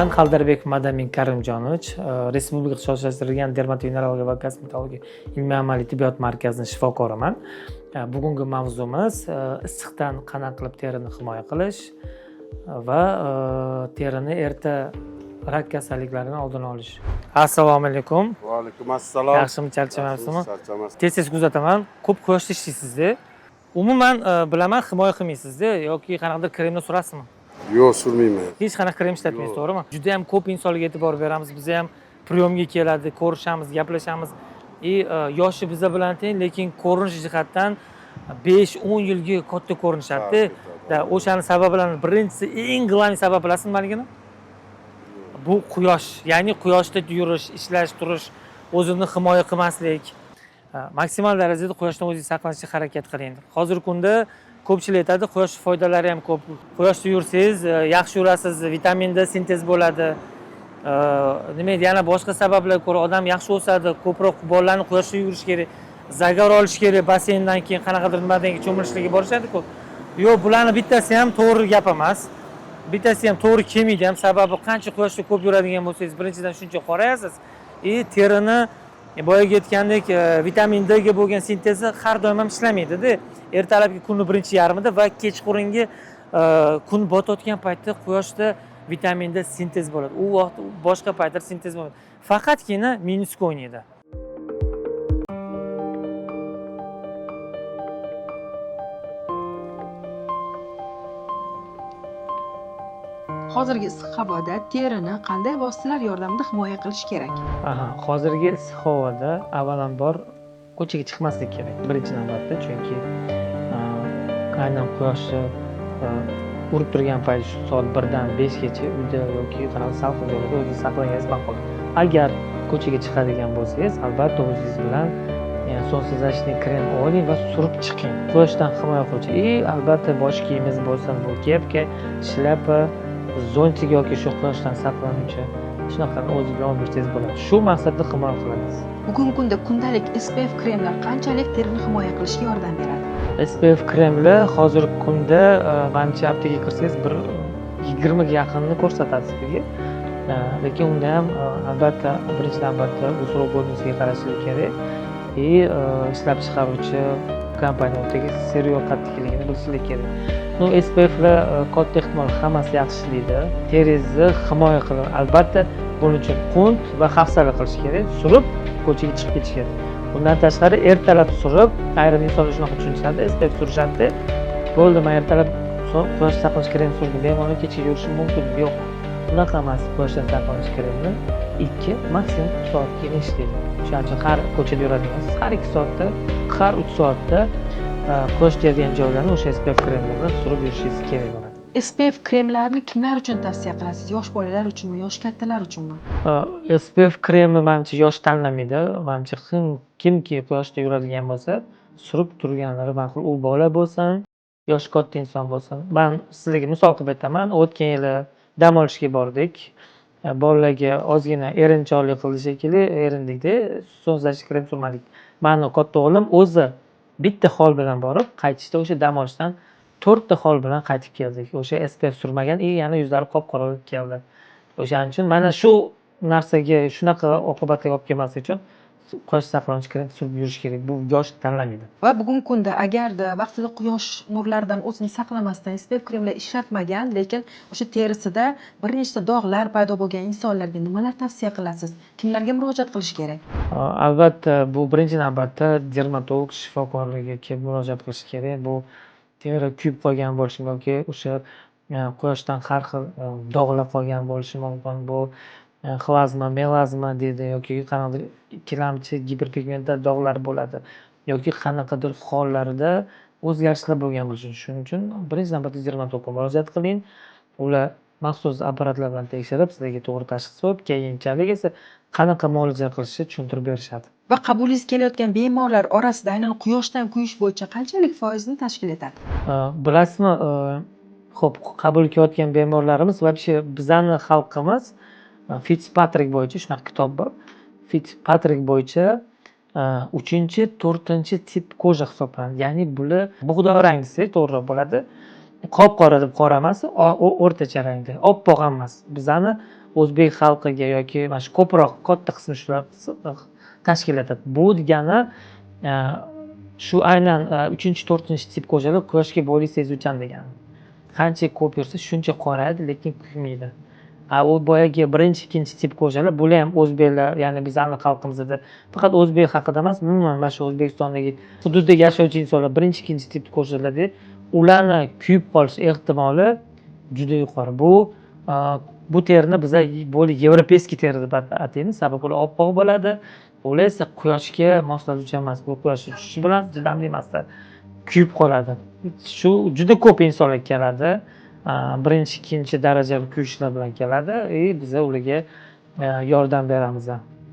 Man Xaldarbekov Madamin Karimjonovich, Respublika ixtisoslashtirilgan dermatovenerologiya va kosmetologiya ilmiy-amaliy tibbiyot markazining shifokoriman. Bugungi mavzumiz issiqdan qanday qilib terini himoya qilish va terini erta rak kasalliklarini oldini olish. Assalomu alaykum. Va alaykum assalom. Yaxshimi, charchamayapsizmi? Charchamasman. Tez kuzataman. Ko'p quyoshda ishlaysizda. Umuman bilaman, himoya qilmaysizda yoki qanaqadir kremni surasizmi? Yo'q, surmayman. Hech qanaqa krem ishlatmaysiz, to'g'rimi? Juda ham ko'p insonlarga e'tibor beramiz. Biz ham priyomga keladi, ko'rishamiz, gaplashamiz. Yoshi biza bilan teng, lekin ko'rinish jihatdan 5-10 yilga katta ko'rinishadi. O'shani sabablarining birinchisi, eng global sabab bilasizmi nimaligini? Bu quyosh. Ya'ni quyoshda yurish, ishlash, turish, o'zini himoya qilmaslik. Maksimal darajada quyoshdan o'zingizni saqlashga harakat qiling. Hozirgi kunda ko'pchilik aytadi, quyosh foydalari ham ko'p. Quyoshda yursangiz, yaxshi yurasiz, vitamin D sintez bo'ladi. Nima yana boshqa sabablarga ko'ra odam yaxshi o'sadi, ko'proq bolalarni quyoshda yurish kerak, zagar olish kerak, basseyndan keyin qanaqadir nimadan keyin cho'milishlarga borishadi-ku. Yo'q, bularni bittasi ham to'g'ri gap emas. Bittasi ham to'g'ri kelmaydi ham, sababi qancha quyoshda ko'p yuradigan bo'lsangiz, birinchidan shuncha qorayasiz, terini boyaga aytgandek vitamin D ga bo'lgan sintezi har doim ham ishlamaydi-da. Ertalabki kunning birinchi yarmida va kechqurungi kun botayotgan paytda quyoshda vitamin D sintez bo'ladi. U vaqt boshqa paytlar sintez bo'lmaydi. Faqatgina minusga o'ynaydi. Hozirgi issiq havoda terini qanday vositalar yordamida himoya qilish kerak? Hozirgi issiq havoda avvalambor ko'chaga chiqmaslik kerak. Birinchi navbatda, chunki aynan quyoshni urib turgan payt shu soat 1 dan 5 gacha uyda yoki qanaqa salqin joylarda o'zingizni saqlagangiz ma'qul. Agar ko'chaga chiqadigan bo'lsangiz, albatta o'zingiz bilan sonsiz защитный krem oling va surib chiqing. Quyoshdan himoya qiluvchi. Albatta bosh kiyimingiz bo'lsa, bu kepka, shlyapa, zontik yoki shu quyoshdan saqlanuvchi shunaqani o'zingiz bilan olib yursangiz bo'ladi. Shu maqsadda himoya qilamiz. Bugungi kunda kundalik SPF kremlar qanchalik terini himoya qilishga yordam beradi? SPF kremlar hozirgi kunda manimcha aptekaga kirsangiz bir 20 ga yaqinni ko'rsatadi sizga. Lekin unda ham albatta birinchi navbatda usul bo'lmasiga qarashlik kerak. Ishlab chiqaruvchi kompaniyadagi serial qattiqligini bilishlik kerak. SPFlar katta ehtimol hammasi yaxshi ishlaydi. Teringizni himoya qiladi. Albatta buning uchun qunt va hafsala qilish kerak. Surib ko'chaga chiqib ketish kerak. Bundan tashqari ertalab surib, ayrim insonlar shunaqa tushunishadi, SPF surishadi. Bo'ldi, men ertalab quyosh saqlash krem surdim, bemalol kecha yurishim mumkin. Yo'q. Bunaqa emas. Quyoshdan saqlanish kremni 2 maksimum 3 soat keyin ishlaydi. Shuning uchun har ko'chada yuradigansiz, har 2 soatda, har 3 soatda quyosh tegadigan joylarni o'sha SPF kremlar bilan surib yurishingiz kerak bo'ladi. SPF kremlarini kimlar uchun tavsiya qilasiz? Yosh bolalar uchunmi, yosh kattalar uchunmi? SPF kremi menimcha yosh tanlamaydi. Menimcha kimki quyoshda yuradigan bo'lsa, surib turganlari ma'qul. U bola bo'lsin, yoshi katta inson bo'lsin. Men sizlarga misol qilib aytaman. O'tgan yili dam olishga bordik. Bolalarga ozgina erinchoqlik qildi shekilli, erindikda, sonsiz krem surmadik. Meni katta o'g'lim o'zi bitta xol bilan borib, qaytishda o'sha dam olishdan 4 ta xol bilan qaytib keldik. O'sha SPF surmagan, yana yuzlari qop-qora bo'lib keldi. O'shaning uchun mana shu narsaga, shunaqa oqibatlarga olib kelmaslik uchun quyosh saqlovchi krem surib yurish kerak. Bu yosh tanlamaydi. Va bugungi kunda agarda vaqtida quyosh nurlaridan o'zini saqlamasdan SPF kremlar ishlatmagan, lekin o'sha terisida bir nechta dog'lar paydo bo'lgan insonlarga nimalar tavsiya qilasiz? Kimlarga murojaat qilish kerak? Albatta, bu birinchi navbatda dermatolog shifokorligiga kelib murojaat qilish kerak. Bu teri kuyib qolgan bo'lishi yoki o'sha quyoshdan har xil dog'lar qolgan bo'lishi mumkin. Bu xlazma, melazma deydi yoki qanaqadir ikkilamchi giperpigmentlar dog'lar bo'ladi yoki qanaqadir hollarda o'zgarishlar bo'lgan bo'lishi. Shuning uchun birinchi navbatda dermatologga murojaat qiling. Ular maxsus apparatlar bilan tekshirib, sizlarga to'g'ri tashxis qo'yib, keyinchalik esa qanaqa muolaja qilishni tushuntirib berishadi. Va qabulingizga kelayotgan bemorlar orasida aynan quyoshdan kuyish bo'yicha qanchalik foizni tashkil etadi? Bilasizmi, xo'p, qabul kelayotgan bemorlarimiz вообще bizani xalqimiz Fitzpatrick bo'yicha shunaqa kitob bor. Fitzpatrick bo'yicha 3-4 tip koja hisoblanadi. Ya'ni bular bug'doy rang desak to'g'ri bo'ladi. qop qora deb qora emas, o'rtacha rangda, oppoq ham emas. Bizani o'zbek xalqiga yoki mana shu ko'proq katta qismi shular tashkil etadi. Bu degani shu aynan 3-4 tip ko'chalar quyoshga boylik sezuvchan degani. Qancha ko'p yursa shuncha qorayadi, lekin kuymaydi. U boyagi 1-2 tip ko'chalar, bular ham o'zbeklar, ya'ni bizning xalqimizda faqat o'zbek haqida emas, umuman mana shu O'zbekistondagi hududda yashovchi insonlar 1-2 tip ko'chalarda ularni kuyib qolish ehtimoli juda yuqori. Bu terini biz yevropeyskiy teri deb ataymiz, sababi ular oppoq bo'ladi. Ular esa quyoshga moslavchi emas. Bu quyosh tushishi bilan chidamli emaslar, kuyib qoladi. Shu juda ko'p insonlar keladi. 1-2 daraja kuyishlar bilan keladi. Biz ularga yordam beramiz.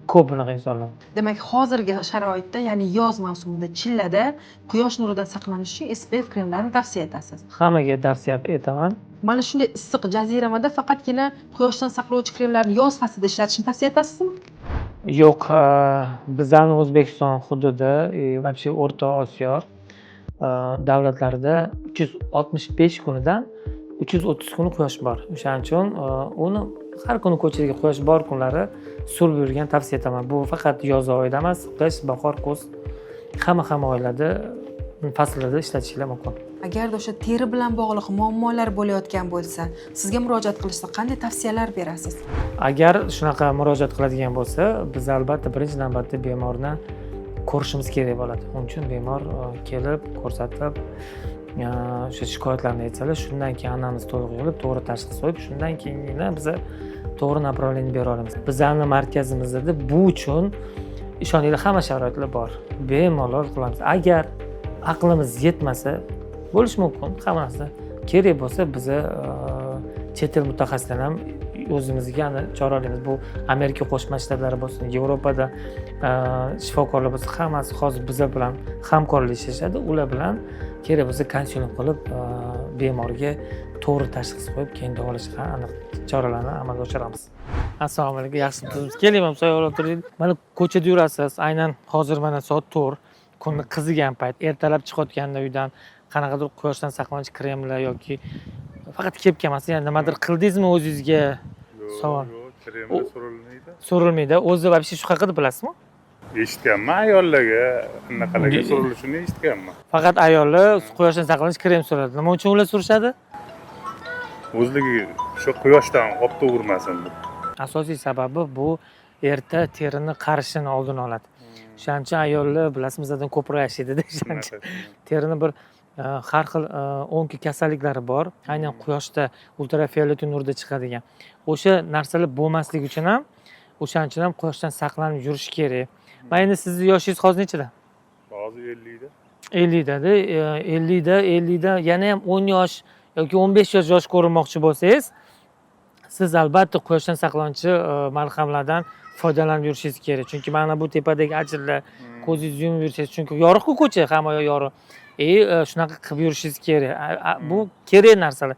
Ko'p bunaqa insonlar. Demak, hozirgi sharoitda, ya'ni yoz mavsumida chillada quyosh nuridan saqlanish uchun SPF kremlarini tavsiya etasiz. Hammaga tavsiya etaman. Mana shunday issiq jaziramada faqatgina quyoshdan saqlovchi kremlarni yoz faslida ishlatishni tavsiya etasizmi? Yo'q, bizning O'zbekiston hududi va O'rta Osiyo davlatlarida 365 kunidan 330 kuni quyosh bor. O'shaning uchun uni har kuni ko'chaga quyosh bor kunlari surib yurgan tavsiya etaman. Bu faqat yoz oyida emas, qish, bahor, kuz hamma oylarda fasllarda ishlatishlar mumkin. Agarda o'sha teri bilan bog'liq muammolar bo'layotgan bo'lsa, sizga murojaat qilishsa qanday tavsiyalar berasiz? Agar shunaqa murojaat qiladigan bo'lsa, biz albatta birinchi navbatda bemorni ko'rishimiz kerak bo'ladi. Uning uchun bemor kelib, ko'rsatib, o'sha shikoyatlarni aytsalar, shundan keyin anamiz to'liq yurib, to'g'ri tashxis qo'yib, shundan keyingina biz to'g'ri направление bera olamiz. Bizning markazimizda bu uchun ishoninglar hamma sharoitlar bor. Bemalol qilamiz. Agar aqlimiz yetmasa, bo'lishi mumkin, hamma narsa kerak bo'lsa biz chet el mutaxassislarni ham o'zimizga choralaymiz. Bu Amerika Qo'shma Shtatlari bo'lsin, Yevropada shifokorlar bo'lsa, hammasi hozir bizlar bilan hamkorlashishadi. Ular bilan kerak bo'lsa konsulting qilib bemorga to'g'ri tashxis qo'yib, keyin davolashga aniq choralarni amalga oshiramiz. Assalomu alaykum, yaxshimisiz? Keling, ham soyga olib turing. Mana ko'chada yurasiz. Aynan hozir mana soat 4, kunni qizigan payt, ertalab chiqayotganda uydan qanaqadir quyoshdan saqlanish kremlar yoki faqat kepka emas, ya'ni nimadir qildingizmi o'zingizga? Savol. Yo'q, kremlar so'rilmaydi. So'rilmaydi. O'zi вообще shu haqida bilasizmi? Eshitganman, ayollarga anaqalarga so'rilishini eshitganman. Faqat ayollar quyoshdan saqlanish krem so'radi. Nima uchun ular so'rashadi? O'zligi shu quyoshdan obda urmasin deb. Asosiy sababi bu erta terini qarishini oldini oladi. O'shaning uchun ayollar bilasizmi, zaten ko'proq yashaydi-da, o'shaning uchun terini bir har xil o'nki kasalliklari bor. Aynan quyoshda ultrafiolet nurda chiqadigan. O'sha narsalar bo'lmasligi uchun ham, o'shaning uchun ham quyoshdan saqlanib yurish kerak. Mana endi sizning yoshingiz hozir nechida? Hozir 50 da. 50 da yana ham 10 yosh yoki 15 yosh ko'rinmoqchi bo'lsangiz, siz albatta quyoshdan saqlovchi malhamlardan foydalanib yurishingiz kerak. Chunki mana bu tepadagi ajinlar ko'zingizni yumib yursangiz, chunki yorug'-ku ko'cha, hamma yorug'. Shunaqa qilib yurishingiz kerak. Bu kerak narsalar.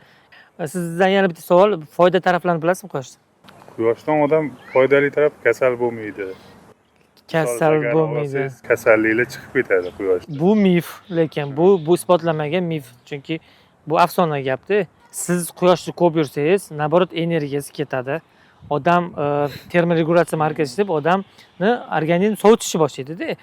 Sizdan yana bitta savol, foyda taraflarini bilasizmi quyoshdan? Quyoshdan odam foydali taraf kasal bo'lmaydi. Kasal bo'lmaydi. Kasalliklar chiqib ketadi quyoshdan. Bu mif, lekin bu isbotlanmagan mif. Chunki bu afsona gapda. Siz quyoshda ko'p yursangiz, naborot energiyasi ketadi. Odam termoregulyatsiya markazi deb odamni organizm sovutishni boshlaydi-da.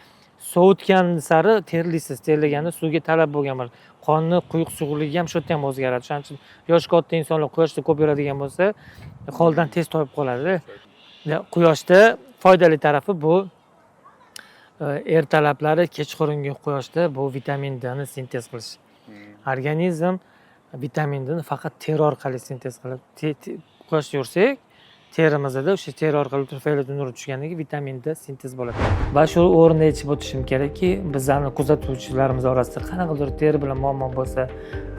Sovutgan sari terlisiz, terlaganda suvga talab bo'lgan bo'ladi. Qonni quyuq sug'urligi ham shu yerda ham o'zgaradi. Shuning uchun yosh katta insonlar quyoshda ko'p yuradigan bo'lsa, holdan tez toyib qoladi. Quyoshda foydali tarafi bu ertalablari kechqurungi quyoshda bu vitamin D ni sintez qilish. Organizm vitamin D ni faqat teri orqali sintez qiladi. Quyoshda yursak, terimizda o'sha teri orqali ultraviolet nur tushgandan keyin vitamin D sintez bo'ladi. Va shu o'rinda aytib o'tishim kerakki, bizlarning kuzatuvchilarimiz orasida qanaqadir teri bilan muammo bo'lsa,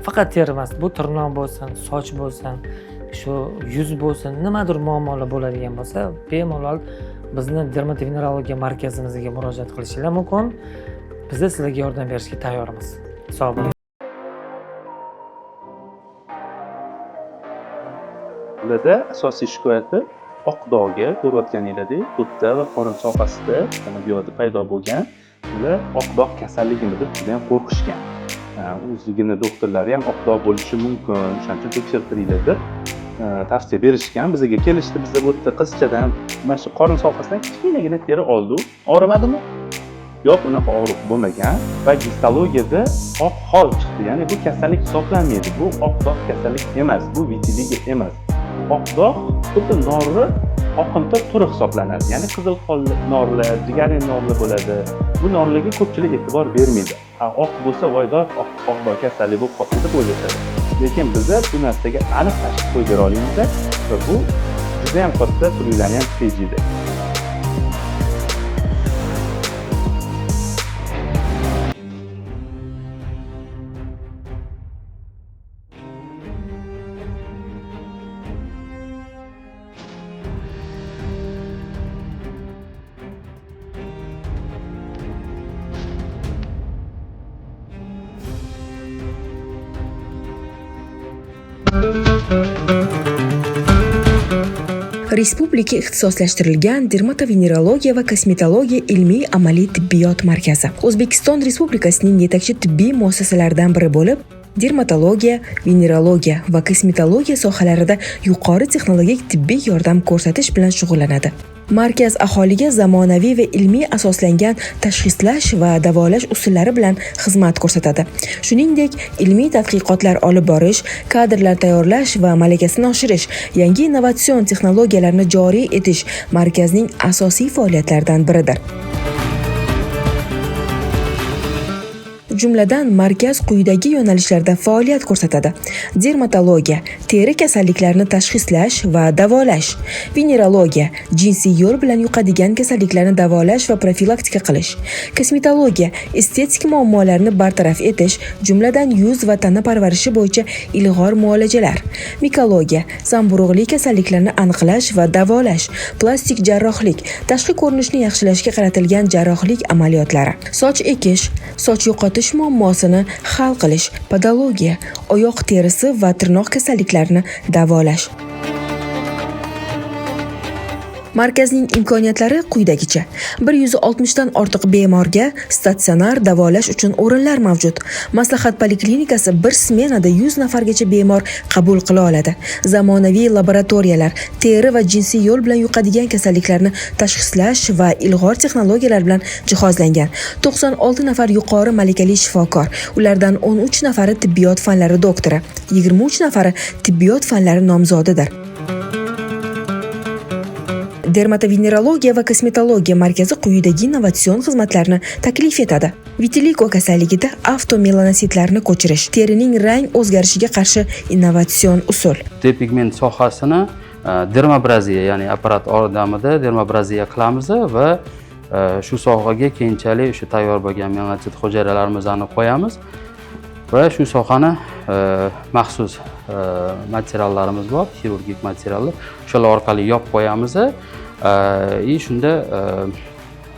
faqat teri emas, bu tirnoq bo'lsin, soch bo'lsin, shu yuz bo'lsin, nimadir muammolar bo'ladigan bo'lsa, bemalol bizni dermatovenerologiya markazimizga murojaat qilishingiz mumkin. Biz sizlarga yordam berishga tayyormiz. Sog' bo'ling. Ularda asosiy shikoyati oq dog'i ko'rayotganinglardek, o'tda va qorin sohasida bu yerda paydo bo'lgan. Ular oq dog' kasalligimi deb juda ham qo'rqishgan. o'zligini doktorlari ham oqdog' bo'lishi mumkin, o'shaning uchun tekshirtiringlar deb tavsiya berishgan. Bizga kelishdi, biz bu yerda qizchadan mana shu qorin sohasidan kichkinagina teri oldi. Og'rimadimi? Yo'q, unaqa og'riq bo'lmagan va gistologiyada oq xol chiqdi. Ya'ni bu kasallik hisoblanmaydi. Bu oqdog' kasallik emas, bu vitiligo emas. Oqdog' xuddi nori oqinti turi hisoblanadi. Ya'ni qizil xolli norlar, jigarrang norlar bo'ladi. Bu norlarga ko'pchilik e'tibor bermaydi. Oq bo'lsa voydor oqdog' kasallik bo'lib qoldi deb o'ylashadi. Lekin biza bu narsaga aniq tashxis qo'yib bera olamiz va bu juda ham katta turlarni ham tejaydi. Respublika ixtisoslashtirilgan dermatovenerologiya va kosmetologiya ilmiy amaliy tibbiyot markazi O'zbekiston Respublikasining yetakchi tibbiy muassasalaridan biri bo'lib, dermatologiya, venerologiya va kosmetologiya sohalarida yuqori texnologik tibbiy yordam ko'rsatish bilan shug'ullanadi. Markaz aholiga zamonaviy va ilmiy asoslangan tashxislash va davolash usullari bilan xizmat ko'rsatadi. Shuningdek, ilmiy tadqiqotlar olib borish, kadrlar tayyorlash va malakasini oshirish, yangi innovatsion texnologiyalarni joriy etish markazning asosiy faoliyatlaridan biridir. Jumladan, markaz quyidagi yo'nalishlarda faoliyat ko'rsatadi: dermatologiya, teri kasalliklarini tashxislash va davolash; venerologiya, jinsiy yo'l bilan yuqadigan kasalliklarni davolash va profilaktika qilish; kosmetologiya, estetik muammolarni bartaraf etish, jumladan yuz va tana parvarishi bo'yicha ilg'or muolajalar; mikologiya, zamburug'li kasalliklarni aniqlash va davolash; plastik jarrohlik, tashqi ko'rinishni yaxshilashga qaratilgan jarrohlik amaliyotlari; soch ekish, soch yo'qotish muammosini hal qilish; podologiya, oyoq terisi va tirnoq kasalliklarini davolash. Markazning imkoniyatlari quyidagicha: 160 dan ortiq bemorga statsionar davolash uchun o'rinlar mavjud. Maslahat poliklinikasi bir smenada 100 nafargacha bemor qabul qila oladi. Zamonaviy laboratoriyalar, teri va jinsiy yo'l bilan yuqadigan kasalliklarni tashxislash va ilg'or texnologiyalar bilan jihozlangan. 96 nafar yuqori malakali shifokor, ulardan 13 nafari tibbiyot fanlari doktori, 23 nafari tibbiyot fanlari nomzodidir. Dermatovenerologiya va kosmetologiya markazi quyidagi innovatsion xizmatlarni taklif etadi: vitiligo kasalligida avtomelanotitlarni ko'chirish, terining rang o'zgarishiga qarshi innovatsion usul. Depigment sohasini dermabraziya, ya'ni apparat yordamida dermabraziya qilamiz va shu sohaga keyinchalik o'sha tayyor bo'lgan melanosit hujayralarimizni qo'yamiz va shu sohani maxsus materiallarimiz bor, xirurgik materiallar, o'shalar orqali yopib qo'yamiz. Shunda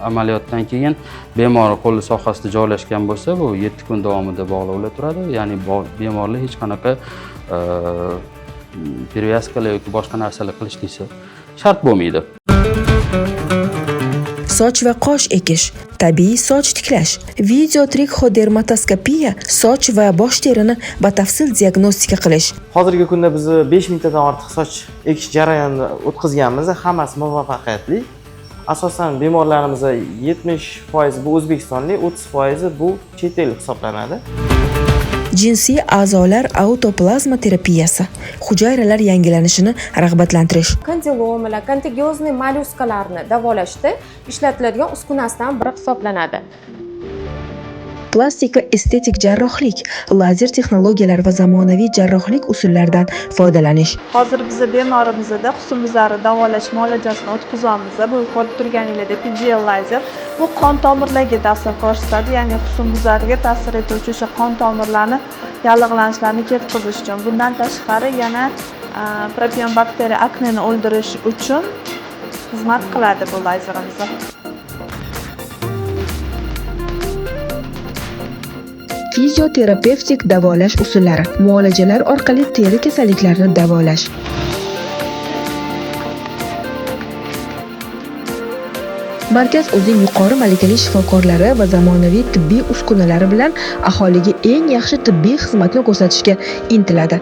amaliyotdan keyin bemor qo'li sohasida joylashgan bo'lsa, bu 7 kun davomida bog'lovlar turadi. Ya'ni bemorlar hech qanaqa perevyaskalar yoki boshqa narsalar qilishlisi shart bo'lmaydi. Soch va qosh ekish, tabiiy soch tiklash, video trixodermatoskopiya, soch va bosh terini batafsil diagnostika qilish. Hozirgi kunda biz 5000 tadan ortiq soch ekish jarayonini o'tkazganmiz, hammasi muvaffaqiyatli. Asosan bemorlarimiz 70% bu o'zbekistonlik, 30% bu chet el hisoblanadi. Jinsiy a'zolar autoplazma terapiyasi, hujayralar yangilanishini rag'batlantirish. Kondilomalar, kontagiozniy mollyuskalarni davolashda ishlatiladigan uskunasidan biri hisoblanadi. Plastik va estetik jarrohlik, lazer texnologiyalari va zamonaviy jarrohlik usullaridan foydalanish. Hozir biz bemorimizda husnbuzarni davolash muolajasini o'tkazamiz. Bu ko'rib turganinglardek PGL lazer bu qon tomirlariga ta'sir ko'rsatadi, ya'ni husnbuzarga ta'sir etuvchi o'sha qon tomirlarni yallig'lanishlarini ketkazish uchun. Bundan tashqari yana propion bakteriya akneni o'ldirish uchun xizmat qiladi bu lazerimiz. Fizioterapevtik davolash usullari, muolajalar orqali teri kasalliklarini davolash. Markaz o'zining yuqori malakali shifokorlari va zamonaviy tibbiy uskunalari bilan aholiga eng yaxshi tibbiy xizmatni ko'rsatishga intiladi.